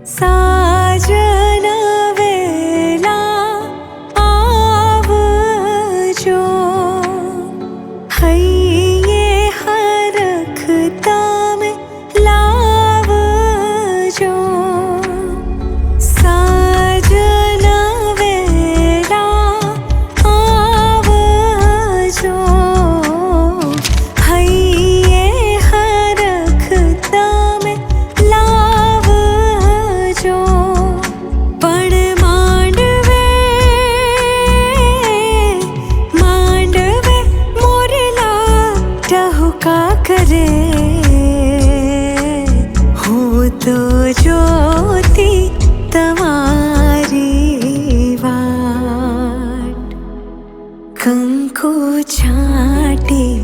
साजन वेला आवजो, हૈये हरखता में लावजो। साजन वेला आवजो, हૈये हरखता में लावजो। पण માંડવે મોરલા ટહુકા કરે, હું તો જોતી તમારી વાટ। કંકુ છાંટી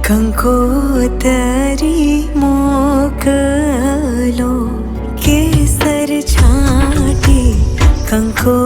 કંકોતરી મોકલો, કેસર છાંટી કંકો